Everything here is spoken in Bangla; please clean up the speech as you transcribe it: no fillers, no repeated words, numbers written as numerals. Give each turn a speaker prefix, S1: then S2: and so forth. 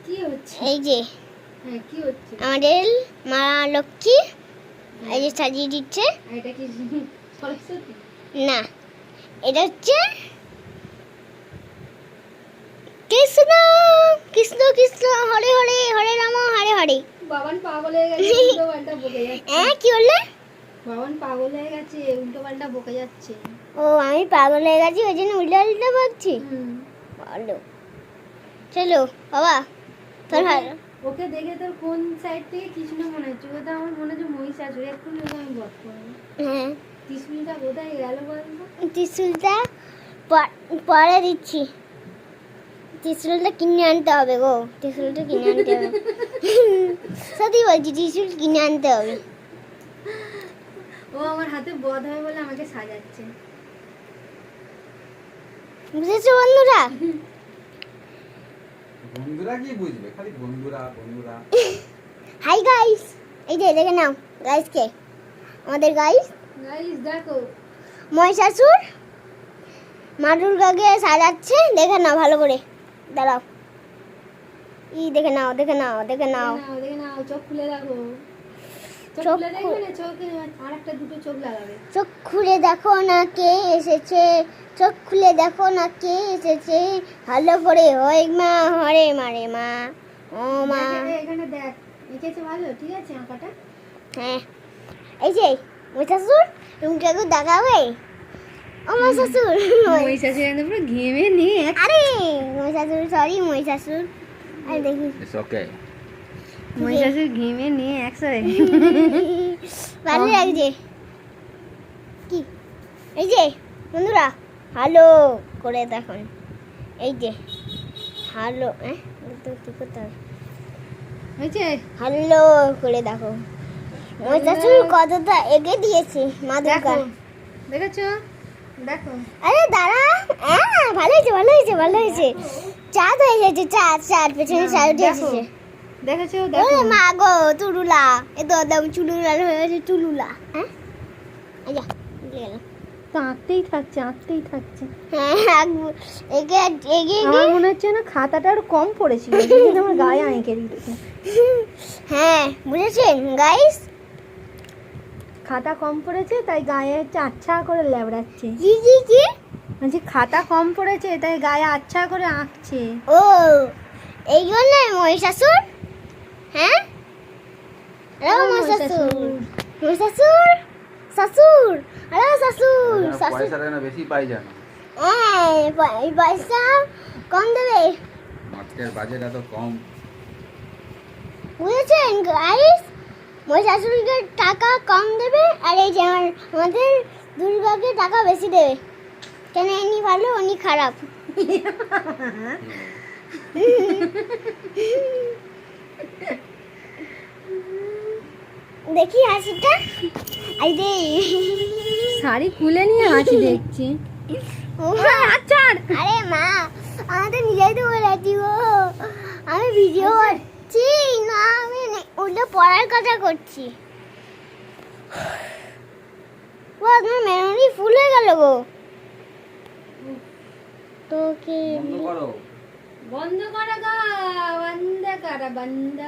S1: কি হচ্ছে?
S2: এই যে
S1: হ্যাঁ, কি হচ্ছে?
S2: আমাদের মা লক্ষ্মী এই যে সাজিয়ে দিচ্ছে।
S1: এটা কি সরস্বতী?
S2: না, এটা হচ্ছে কৃষ্ণ। কৃষ্ণ কৃষ্ণ হরে হরে, হরে রাম হরে হরে।
S1: বাবান পাগল হয়ে গেছে, উল্টো পাল্টা বকে যাচ্ছে।
S2: কি বললে?
S1: বাবান পাগল হয়ে গেছে, উল্টো পাল্টা বকে যাচ্ছে।
S2: ও, আমি পাগল হয়ে গেছি ওই জন্য উল্টা উল্টা বকছি। ভালো, চলো বাবা তোর ভালো।
S1: ওকে দেখে তোর কোন সাইড থেকে কৃষ্ণ মনে হচ্ছে? ও তো আমার মনে হচ্ছে মহিষাসুর। একটু আমি বধ করবো।
S2: হ্যাঁ,
S1: ত্রিশূলটা কোথায় গেল বলতো?
S2: ত্রিশুলটা পরে দিচ্ছি। ত্রিশুলটা কিনে আনতে হবে গো, ত্রিশুলটা কিনে আনতে হবে। সত্যি বলছি, ত্রিশুল কিনে আনতে হবে।
S1: ও আমার হাতে বধ হবে বলে আমাকে সাজাচ্ছে।
S2: বুঝেছো বন্ধুরা?
S3: বন্ধুরা কি বুঝবে, খালি বন্ধুরা বন্ধুরা।
S2: হাই গাইস, এই যে দেখে নাও গাইস কে, আমাদের গাইস
S1: গাইস দেখো,
S2: মহিষাসুর মা দুর্গাকে সাজাচ্ছে। দেখে নাও ভালো করে, দাঁড়াও। দেখে নাও দেখে নাও দেখে নাও।
S1: দেখে নাও, চোখ খুলে রাখো। চোখ
S2: চোখ
S1: খুলে রাখবে না, চোখে আর একটা দুটো চোখ লাগাবে।
S2: চোখ খুলে দেখো না কে এসেছে, চোখ খুলে দেখো না কে এসেছে, ভালো করে হয় মা হরে মারে মা ও মা।
S1: এখানে দেখ, এঁকেছে ভালো, ঠিক আছে আঁকাটা?
S2: হ্যাঁ, এই যে মহিষাসুর রুমটাকে দেখাবে। ও মহিষাসুর,
S1: মহিষাসুর একদম পুরো ঘেমে নিয়ে
S2: আরে মহিষাসুর, সরি মহিষাসুর। আরে দেখি
S3: ইটস ওকে।
S1: মহিষাসুর ঘেমে নিয়ে একসাথে
S2: ভালো লাগছে কি? এই যে বন্ধুরা ভালো করে দেখুন, এই যে ভালো তো কি করতে হবে,
S1: হয়েছে?
S2: ভালো করে দেখো মহিষাসুর কতটা এগিয়ে দিয়েছে মা দুর্গা।
S1: দেখেছো? দেখো,
S2: আরে দাঁড়া, ভালো হয়েছে ভালো হয়েছে ভালো হয়েছে। চাঁদ হয়ে গেছে, চাঁদ চাঁদ পেছনে চাঁদ উঠে এসেছে।
S1: দেখেছো?
S2: ওরে মা গো তুলুলা, এ তো একদম চুলুলা হয়ে গেছে, চুলুলা। আচ্ছা গেল।
S1: তো আঁকতেই থাকছে, আঁকতেই থাকছে।
S2: হ্যাঁ, এগিয়ে এগিয়ে
S1: আমার মনে হচ্ছে না খাতাটা আর কম পড়েছিল, কিন্তু আমার গায়ে আঁকে দিচ্ছে।
S2: হ্যাঁ বুঝেছেন গাইস?
S1: খাতা কম পড়েছে তাই গায়ে হচ্ছে আচ্ছা করে লেবড়াচ্ছে।
S2: কি কি কি?
S1: বলছি খাতা কম পড়েছে তাই গায়ে আচ্ছা করে আঁকছে।
S2: ও, এই জন্য মহিষাসুর। হ্যাঁ, হ্যালো মহিষাসুর, মহিষাসুর শাশুর, হ্যালো শাশুর শাশুর।
S3: পয়সা দেয় না, বেশি পাই জানো।
S2: পয়সা কম দেবে,
S3: আজকের বাজেট এত কম।
S2: বুঝেছেন গাইস? মহিষাসুরকে টাকা কম দেবে, আর এই যে আমাদের দুর্গাকে টাকা বেশি দেবে। কেন ইনি ভালো উনি খারাপ? দেখি হাসিটা, এই যে
S1: শাড়ি খুলে নিয়ে হাসি দেখছি।
S2: ও মা, আরে মা আমাদের নিজেই তো বলেছি গো, আমি ভিডিও করছি না, আমি উল্টো পড়ার কথা করছি। ও আপনার মেমোরি ফুল হয়ে গেল গো। তোকে
S3: বন্ধ করো।
S1: বন্ধ করা গা, বন্ধ করা বন্ধ।